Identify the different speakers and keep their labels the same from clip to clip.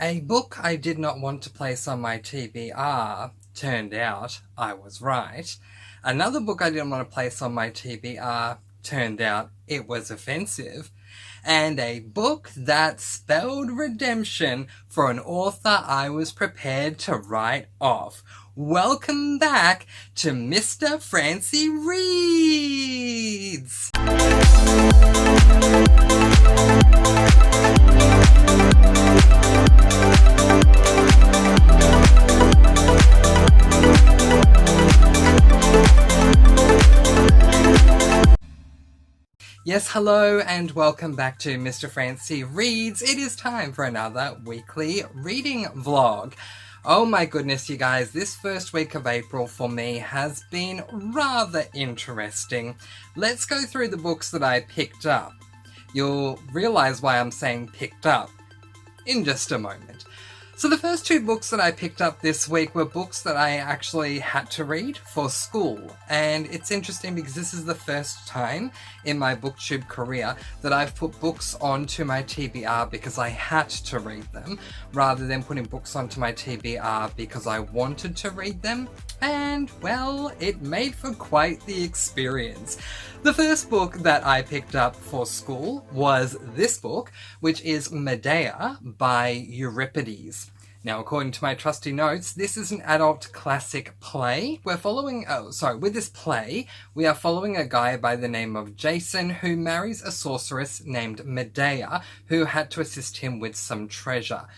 Speaker 1: A book I did not want to place on my TBR, turned out I was right. Another book I didn't want to place on my TBR, turned out it was offensive. And a book that spelled redemption for an author I was prepared to write off. Welcome back to Mr. Francy Reads! Yes, hello and welcome back to Mr. Francy Reads. It is time for another weekly reading vlog. Oh my goodness, you guys, this first week of April for me has been rather interesting. Let's go through the books that I picked up. You'll realise why I'm saying picked up in just a moment. So the first two books that I picked up this week were books that I actually had to read for school. And it's interesting because this is the first time in my booktube career that I've put books onto my TBR because I had to read them, rather than putting books onto my TBR because I wanted to read them. And, well, it made for quite the experience. The first book that I picked up for school was this book, which is Madea by Euripides. Now, according to my trusty notes, this is an adult classic play. With this play, we are following a guy by the name of Jason who marries a sorceress named Madea, who had to assist him with some treasure.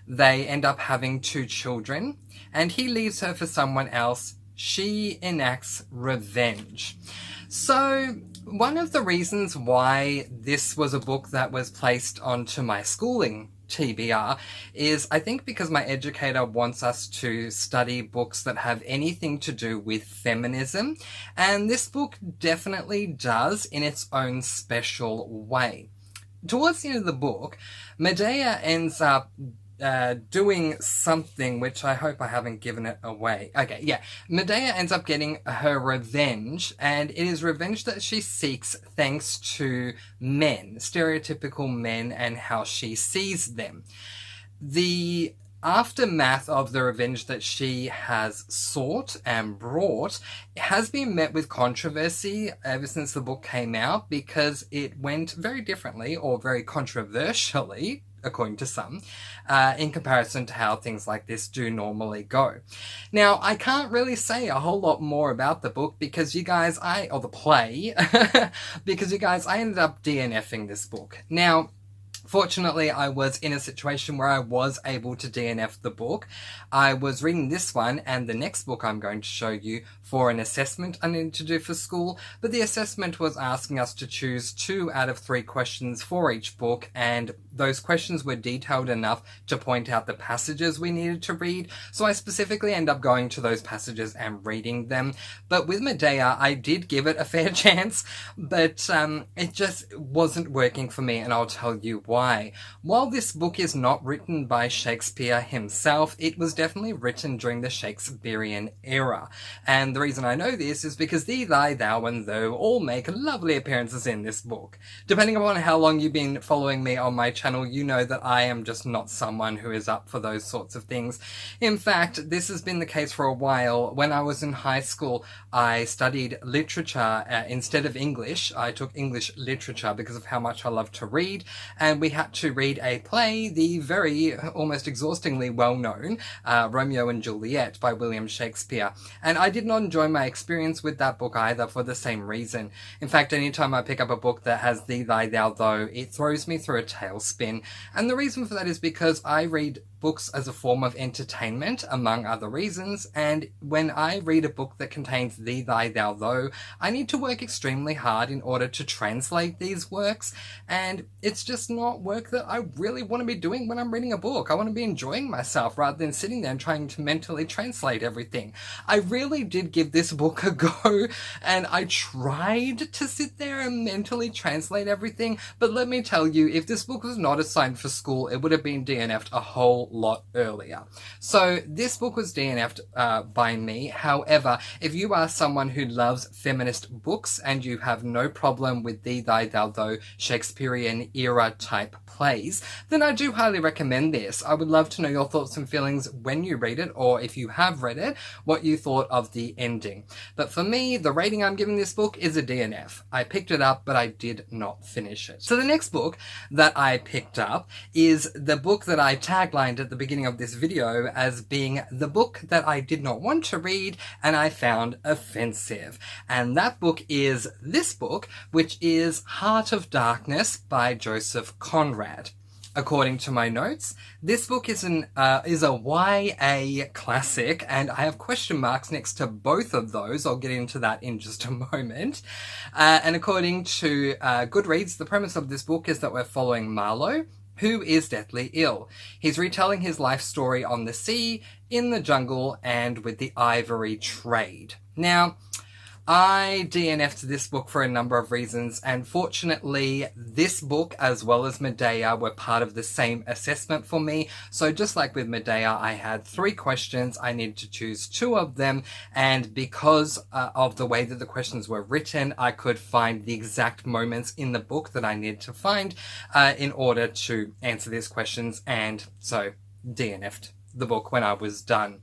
Speaker 1: They end up having 2 children, and he leaves her for someone else. She enacts revenge. So, one of the reasons why this was a book that was placed onto my schooling TBR is, I think, because my educator wants us to study books that have anything to do with feminism, and this book definitely does in its own special way. Towards the end of the book, Madea ends up doing something which I hope I haven't given it away. Madea ends up getting her revenge, and it is revenge that she seeks thanks to men, stereotypical men, and how she sees them. The aftermath of the revenge that she has sought and brought has been met with controversy ever since the book came out, because it went very differently, or very controversially, according to some, in comparison to how things like this do normally go. Now, I can't really say a whole lot more about the book because you guys, or the play, because you guys, I ended up DNFing this book. Now, fortunately, I was in a situation where I was able to DNF the book. I was reading this one and the next book I'm going to show you for an assessment I needed to do for school, but the assessment was asking us to choose 2 out of 3 questions for each book, and those questions were detailed enough to point out the passages we needed to read, so I specifically ended up going to those passages and reading them. But with Madea, I did give it a fair chance, but it just wasn't working for me, and I'll tell you why. While this book is not written by Shakespeare himself, it was definitely written during the Shakespearean era. And the reason I know this is because thee, thy, thou, and thou all make lovely appearances in this book. Depending upon how long you've been following me on my channel, you know that I am just not someone who is up for those sorts of things. In fact, this has been the case for a while. When I was in high school, I studied literature instead of English. I took English literature because of how much I love to read, and we had to read a play, the very, almost exhaustingly well-known Romeo and Juliet by William Shakespeare. And I did not enjoy my experience with that book either for the same reason. In fact, anytime I pick up a book that has thee, thy, thou, thou, it throws me through a tailspin. And the reason for that is because I read books as a form of entertainment, among other reasons, and when I read a book that contains thee, thy, thou, thou, I need to work extremely hard in order to translate these works, and it's just not work that I really want to be doing when I'm reading a book. I want to be enjoying myself rather than sitting there and trying to mentally translate everything. I really did give this book a go, and I tried to sit there and mentally translate everything, but let me tell you, if this book was not assigned for school, it would have been DNF'd a whole lot earlier. So this book was DNF'd by me. However, if you are someone who loves feminist books and you have no problem with thee, thy, thou, thou, Shakespearean era type plays, then I do highly recommend this. I would love to know your thoughts and feelings when you read it, or if you have read it, what you thought of the ending. But for me, the rating I'm giving this book is a DNF. I picked it up, but I did not finish it. So the next book that I picked up is the book that I taglined at the beginning of this video as being the book that I did not want to read and I found offensive. And that book is this book, which is Heart of Darkness by Joseph Conrad. According to my notes, this book is a YA classic, and I have question marks next to both of those. I'll get into that in just a moment. And according to Goodreads, the premise of this book is that we're following Marlowe, who is deathly ill. He's retelling his life story on the sea, in the jungle, and with the ivory trade. Now, I DNF'd this book for a number of reasons, and fortunately this book as well as Madea were part of the same assessment for me. So just like with Madea, I had 3 questions. I needed to choose 2 of them, and because of the way that the questions were written, I could find the exact moments in the book that I needed to find in order to answer these questions, and so DNF'd the book when I was done.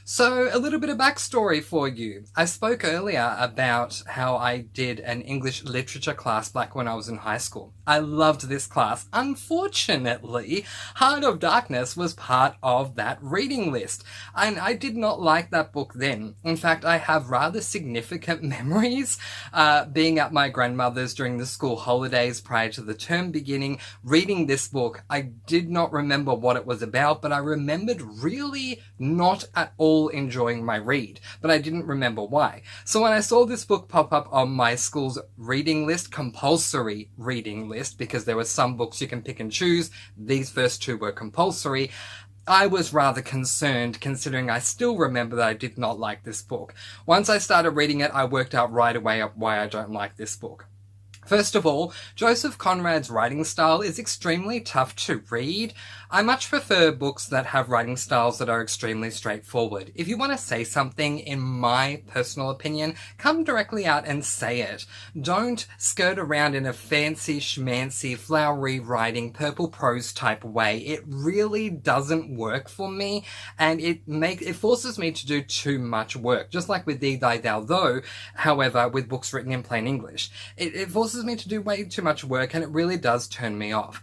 Speaker 1: So, a little bit of backstory for you. I spoke earlier about how I did an English literature class back when I was in high school. I loved this class. Unfortunately, Heart of Darkness was part of that reading list, and I did not like that book then. In fact, I have rather significant memories being at my grandmother's during the school holidays prior to the term beginning, reading this book. I did not remember what it was about, but I remembered really not at all enjoying my read, but I didn't remember why. So when I saw this book pop up on my school's reading list, compulsory reading list, because there were some books you can pick and choose, these first 2 were compulsory, I was rather concerned, considering I still remember that I did not like this book. Once I started reading it, I worked out right away why I don't like this book. First of all, Joseph Conrad's writing style is extremely tough to read. I much prefer books that have writing styles that are extremely straightforward. If you want to say something, in my personal opinion, come directly out and say it. Don't skirt around in a fancy schmancy, flowery writing, purple prose type way. It really doesn't work for me, and it forces me to do too much work. Just like with Thee, Thy, Thou, Thou, however, with books written in plain English. It forces me to do way too much work, and it really does turn me off.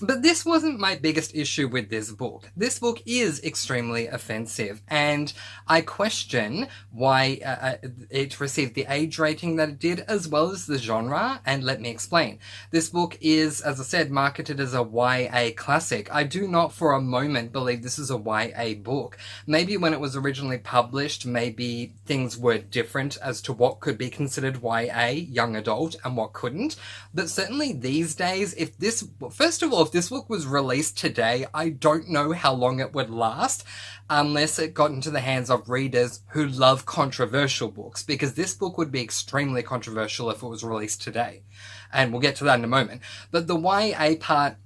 Speaker 1: But this wasn't my biggest issue with this book. This book is extremely offensive, and I question why it received the age rating that it did, as well as the genre, and let me explain. This book is, as I said, marketed as a YA classic. I do not for a moment believe this is a YA book. Maybe when it was originally published, maybe things were different as to what could be considered YA, young adult, and what couldn't. But certainly these days, first of all, if this book was released today, I don't know how long it would last unless it got into the hands of readers who love controversial books, because this book would be extremely controversial if it was released today. And we'll get to that in a moment. But the YA part,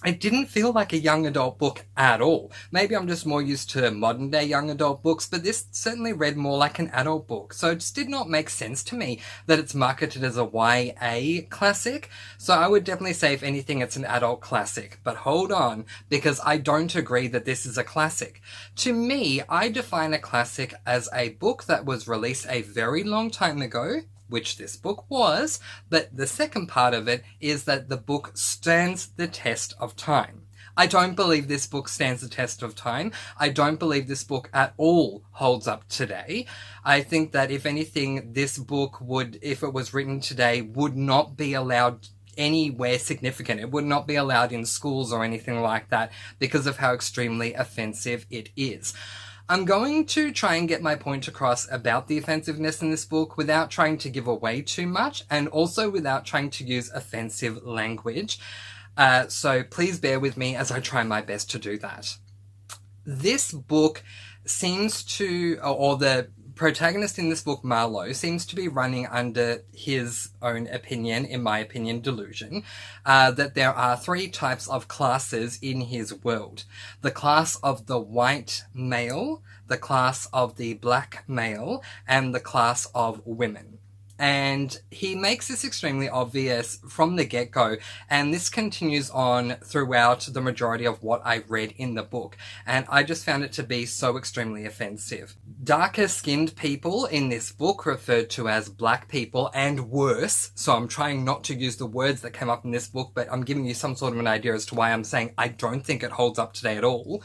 Speaker 1: it didn't feel like a young adult book at all. Maybe I'm just more used to modern day young adult books, but this certainly read more like an adult book. So it just did not make sense to me that it's marketed as a YA classic. So I would definitely say, if anything, it's an adult classic. But hold on, because I don't agree that this is a classic. To me, I define a classic as a book that was released a very long time ago, which this book was, but the second part of it is that the book stands the test of time. I don't believe this book stands the test of time. I don't believe this book at all holds up today. I think that if anything, this book would, if it was written today, would not be allowed anywhere significant. It would not be allowed in schools or anything like that because of how extremely offensive it is. I'm going to try and get my point across about the offensiveness in this book without trying to give away too much, and also without trying to use offensive language. So please bear with me as I try my best to do that. This book seems to, or the protagonist in this book, Marlowe, seems to be running under his own opinion, in my opinion, delusion, that there are three types of classes in his world. The class of the white male, the class of the black male, and the class of women. And he makes this extremely obvious from the get-go, and this continues on throughout the majority of what I read in the book, and I just found it to be so extremely offensive. Darker-skinned people in this book referred to as black people, and worse, so I'm trying not to use the words that came up in this book, but I'm giving you some sort of an idea as to why I'm saying I don't think it holds up today at all,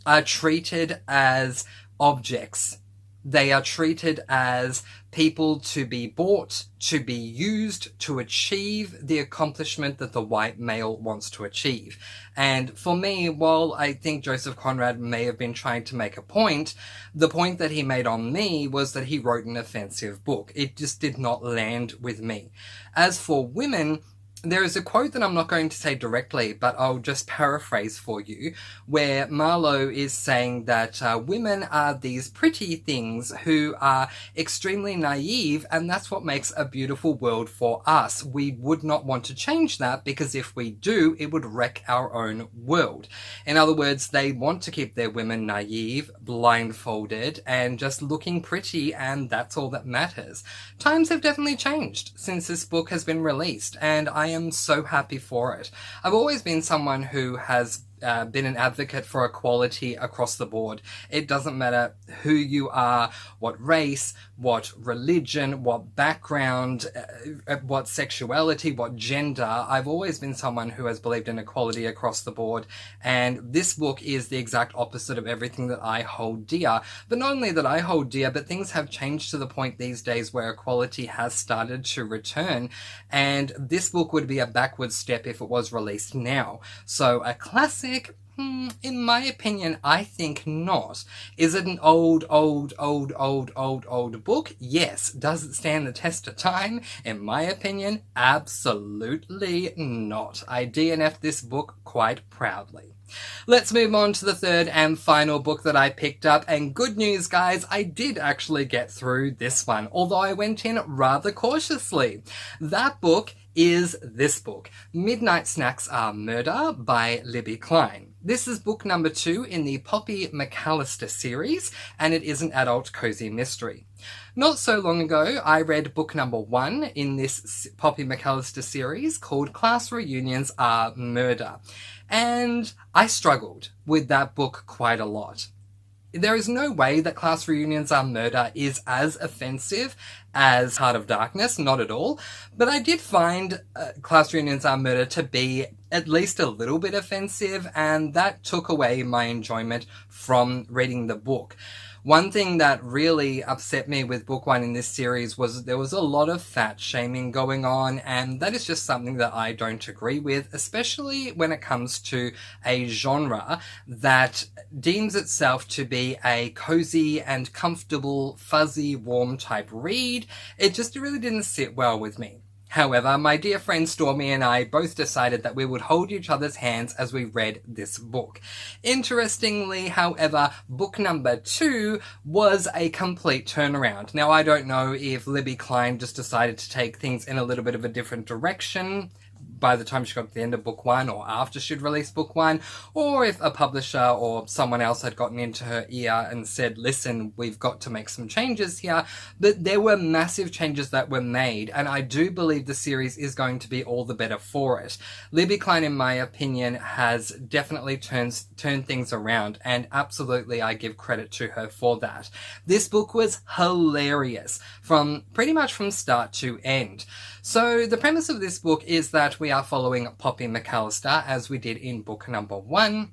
Speaker 1: are treated as objects. They are treated as people to be bought, to be used to achieve the accomplishment that the white male wants to achieve. And for me, while I think Joseph Conrad may have been trying to make a point, the point that he made on me was that he wrote an offensive book. It just did not land with me. As for women, there is a quote that I'm not going to say directly, but I'll just paraphrase for you, where Marlowe is saying that women are these pretty things who are extremely naive, and that's what makes a beautiful world for us. We would not want to change that, because if we do, it would wreck our own world. In other words, they want to keep their women naive, blindfolded, and just looking pretty, and that's all that matters. Times have definitely changed since this book has been released, and I am so happy for it. I've always been someone who has been an advocate for equality across the board. It doesn't matter who you are, what race, what religion, what background, what sexuality, what gender. I've always been someone who has believed in equality across the board, and this book is the exact opposite of everything that I hold dear. But not only that I hold dear, but things have changed to the point these days where equality has started to return, and this book would be a backward step if it was released now. So a classic? In my opinion, I think not. Is it an old book? Yes. Does it stand the test of time? In my opinion, absolutely not. I DNF'd this book quite proudly. Let's move on to the third and final book that I picked up, and good news guys, I did actually get through this one, although I went in rather cautiously. That book is this book, Midnight Snacks Are Murder by Libby Klein. This is book number 2 in the Poppy McAllister series, and it is an adult cozy mystery. Not so long ago, I read book number 1 in this Poppy McAllister series called Class Reunions Are Murder, and I struggled with that book quite a lot. There is no way that Class Reunions Are Murder is as offensive as Heart of Darkness, not at all, but I did find Class Reunions Are Murder to be at least a little bit offensive, and that took away my enjoyment from reading the book. One thing that really upset me with book 1 in this series was there was a lot of fat shaming going on, and that is just something that I don't agree with, especially when it comes to a genre that deems itself to be a cozy and comfortable, fuzzy, warm type read. It just really didn't sit well with me. However, my dear friend Stormy and I both decided that we would hold each other's hands as we read this book. Interestingly, however, book number 2 was a complete turnaround. Now, I don't know if Libby Klein just decided to take things in a little bit of a different direction by the time she got to the end of book 1 or after she'd released book 1, or if a publisher or someone else had gotten into her ear and said, listen, we've got to make some changes here. But there were massive changes that were made, and I do believe the series is going to be all the better for it. Libby Klein, in my opinion, has definitely turned things around, and absolutely I give credit to her for that. This book was hilarious from pretty much from start to end. So the premise of this book is that we are following Poppy McAllister as we did in book number 1.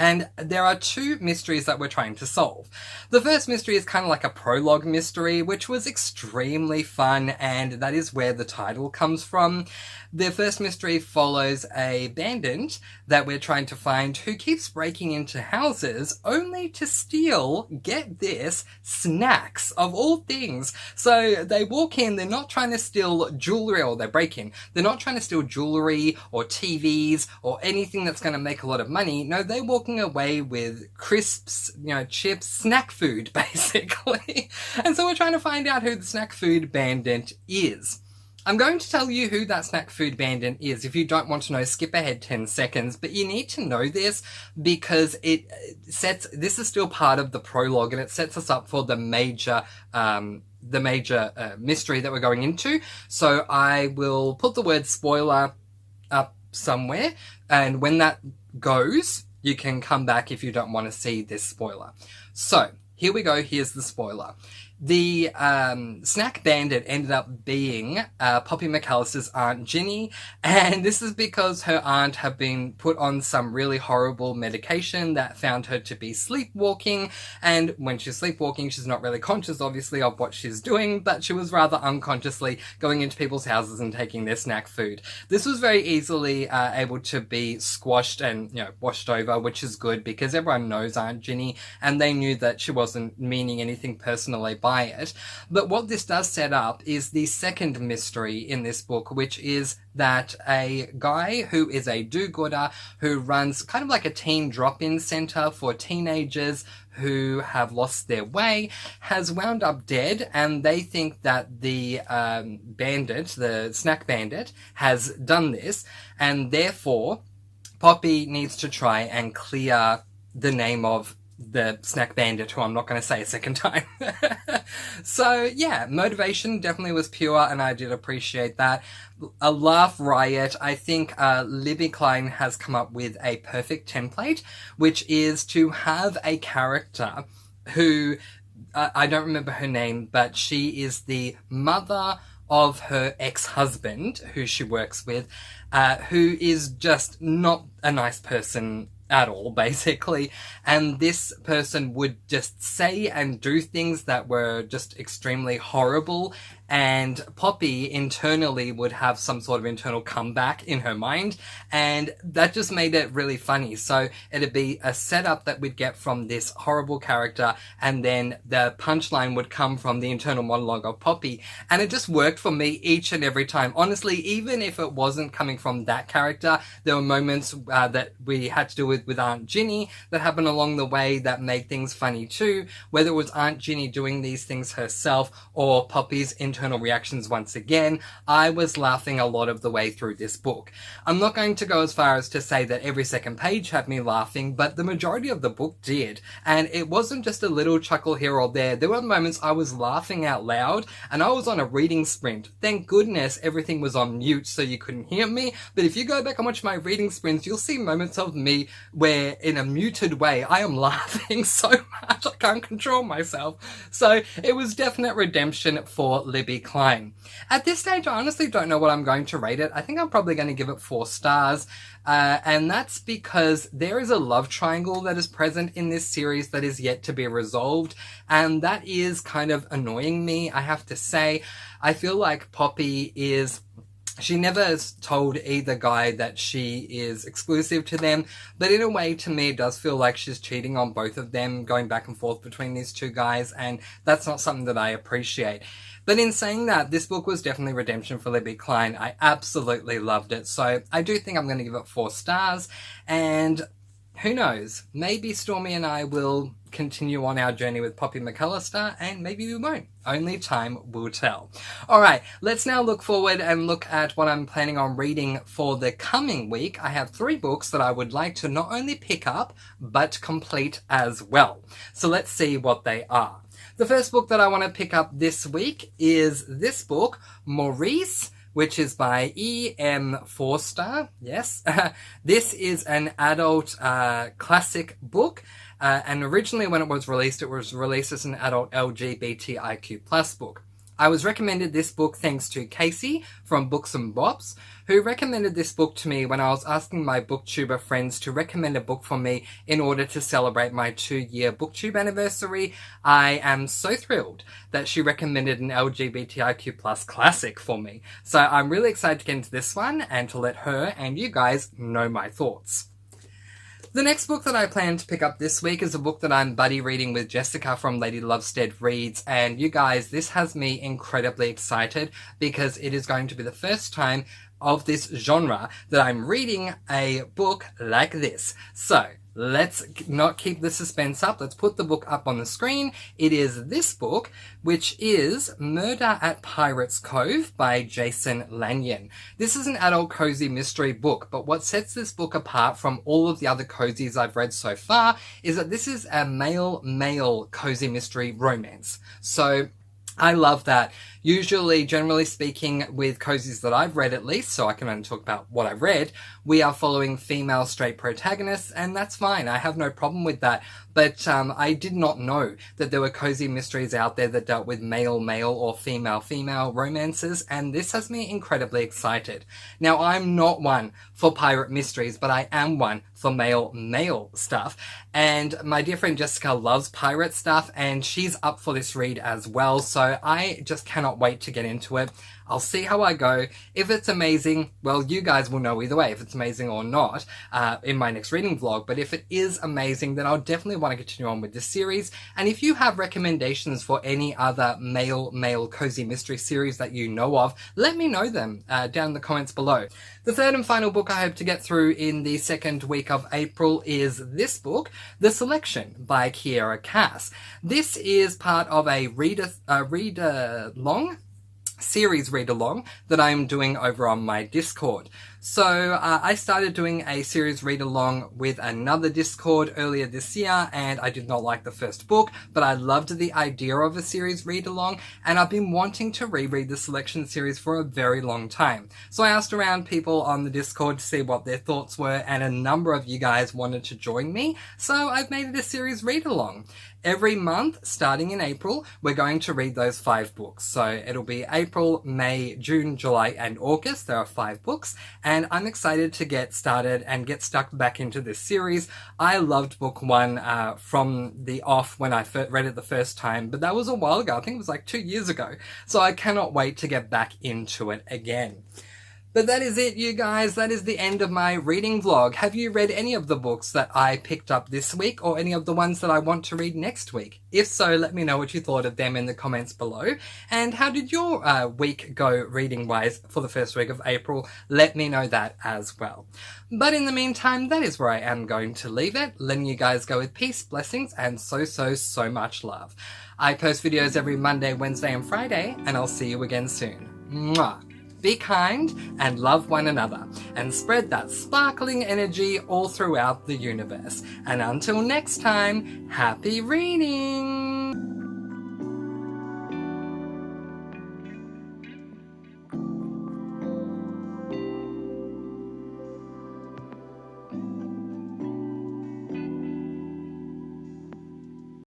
Speaker 1: And there are 2 mysteries that we're trying to solve. The first mystery is kind of like a prologue mystery, which was extremely fun, and that is where the title comes from. The first mystery follows a bandit that we're trying to find who keeps breaking into houses only to steal, get this, snacks of all things. So they walk in, they're not trying to steal jewelry, or they break in. They're not trying to steal jewelry or TVs or anything that's going to make a lot of money. No, they walk walking away with crisps, chips, snack food, basically. And so we're trying to find out who the snack food bandit is. I'm going to tell you who that snack food bandit is. If you don't want to know, skip ahead 10 seconds. But you need to know this because this is still part of the prologue, and it sets us up for the major mystery that we're going into. So I will put the word spoiler up somewhere, and when that goes, you can come back if you don't want to see this spoiler. So here we go. Here's the spoiler. The snack bandit ended up being Poppy McAllister's Aunt Ginny, and this is because her aunt had been put on some really horrible medication that found her to be sleepwalking, and when she's sleepwalking, she's not really conscious, obviously, of what she's doing, but she was rather unconsciously going into people's houses and taking their snack food. This was very easily able to be squashed and, washed over, which is good because everyone knows Aunt Ginny, and they knew that she wasn't meaning anything personally by it. But what this does set up is the second mystery in this book, which is that a guy who is a do-gooder who runs kind of like a teen drop-in center for teenagers who have lost their way has wound up dead, and they think that the bandit, the snack bandit, has done this, and therefore Poppy needs to try and clear the name of the snack bandit, who I'm not going to say a second time. So yeah, motivation definitely was pure, and I did appreciate that. A laugh riot. I think Libby Klein has come up with a perfect template, which is to have a character who, I don't remember her name, but she is the mother of her ex-husband, who she works with, who is just not a nice person at all, basically, and this person would just say and do things that were just extremely horrible, and Poppy internally would have some sort of internal comeback in her mind, and that just made it really funny. So it'd be a setup that we'd get from this horrible character, and then the punchline would come from the internal monologue of Poppy, and it just worked for me each and every time. Honestly, even if it wasn't coming from that character, there were moments that we had to do with Aunt Ginny that happened along the way that made things funny too, whether it was Aunt Ginny doing these things herself or Poppy's internal reactions once again. I was laughing a lot of the way through this book. I'm not going to go as far as to say that every second page had me laughing, but the majority of the book did, and it wasn't just a little chuckle here or there. There were moments I was laughing out loud, and I was on a reading sprint. Thank goodness everything was on mute so you couldn't hear me, but if you go back and watch my reading sprints, you'll see moments of me where in a muted way I am laughing so much I can't control myself. So it was definite redemption for Libby Klein. At this stage, I honestly don't know what I'm going to rate it. I think I'm probably going to give it 4 stars. And that's because there is a love triangle that is present in this series that is yet to be resolved, and that is kind of annoying me, I have to say. I feel like Poppy she never has told either guy that she is exclusive to them, but in a way, to me, it does feel like she's cheating on both of them, going back and forth between these two guys, and that's not something that I appreciate. But in saying that, this book was definitely redemption for Libby Klein. I absolutely loved it, so I do think I'm going to give it 4 stars, and who knows, maybe Stormy and I will continue on our journey with Poppy McAllister, and maybe we won't. Only time will tell. Alright, let's now look forward and look at what I'm planning on reading for the coming week. I have 3 books that I would like to not only pick up, but complete as well. So let's see what they are. The first book that I want to pick up this week is this book, Maurice, which is by E.M. Forster. Yes, this is an adult classic book. And originally when it was released as an adult LGBTIQ+ book. I was recommended this book thanks to Casey from Books and Bops, who recommended this book to me when I was asking my booktuber friends to recommend a book for me in order to celebrate my 2-year booktube anniversary. I am so thrilled that she recommended an LGBTIQ+ classic for me. So I'm really excited to get into this one and to let her and you guys know my thoughts. The next book that I plan to pick up this week is a book that I'm buddy reading with Jessica from Lady Lovestead Reads, and you guys, this has me incredibly excited because it is going to be the first time of this genre that I'm reading a book like this. So, let's not keep the suspense up. Let's put the book up on the screen. It is this book, which is Murder at Pirates Cove by Jason Lanyon. This is an adult cozy mystery book, but what sets this book apart from all of the other cozies I've read so far is that this is a male cozy mystery romance. So I love that. Usually, generally speaking, with cozies that I've read at least, so I can only talk about what I've read, we are following female straight protagonists, and that's fine. I have no problem with that. But I did not know that there were cozy mysteries out there that dealt with male or female romances, and this has me incredibly excited. Now, I'm not one for pirate mysteries, but I am one for male stuff. And my dear friend Jessica loves pirate stuff, and she's up for this read as well, so I just cannot wait to get into it. I'll see how I go. If it's amazing, well, you guys will know either way if it's amazing or not in my next reading vlog. But if it is amazing, then I'll definitely want to continue on with this series. And if you have recommendations for any other male cozy mystery series that you know of, let me know them down in the comments below. The third and final book I hope to get through in the second week of April is this book, The Selection by Kiera Cass. This is part of a series read-along that I'm doing over on my Discord. So I started doing a series read-along with another Discord earlier this year, and I did not like the first book, but I loved the idea of a series read-along, and I've been wanting to reread the Selection series for a very long time. So I asked around people on the Discord to see what their thoughts were, and a number of you guys wanted to join me, so I've made it a series read-along. Every month, starting in April, we're going to read those 5 books. So it'll be April, May, June, July, and August. There are 5 books, and I'm excited to get started and get stuck back into this series. I loved book 1 from the off when I read it the first time, but that was a while ago. I think it was like 2 years ago. So I cannot wait to get back into it again. But that is it, you guys. That is the end of my reading vlog. Have you read any of the books that I picked up this week, or any of the ones that I want to read next week? If so, let me know what you thought of them in the comments below. And how did your week go reading-wise for the first week of April? Let me know that as well. But in the meantime, that is where I am going to leave it, letting you guys go with peace, blessings, and so much love. I post videos every Monday, Wednesday, and Friday, and I'll see you again soon. Mwah! Be kind and love one another, and spread that sparkling energy all throughout the universe. And until next time, happy reading!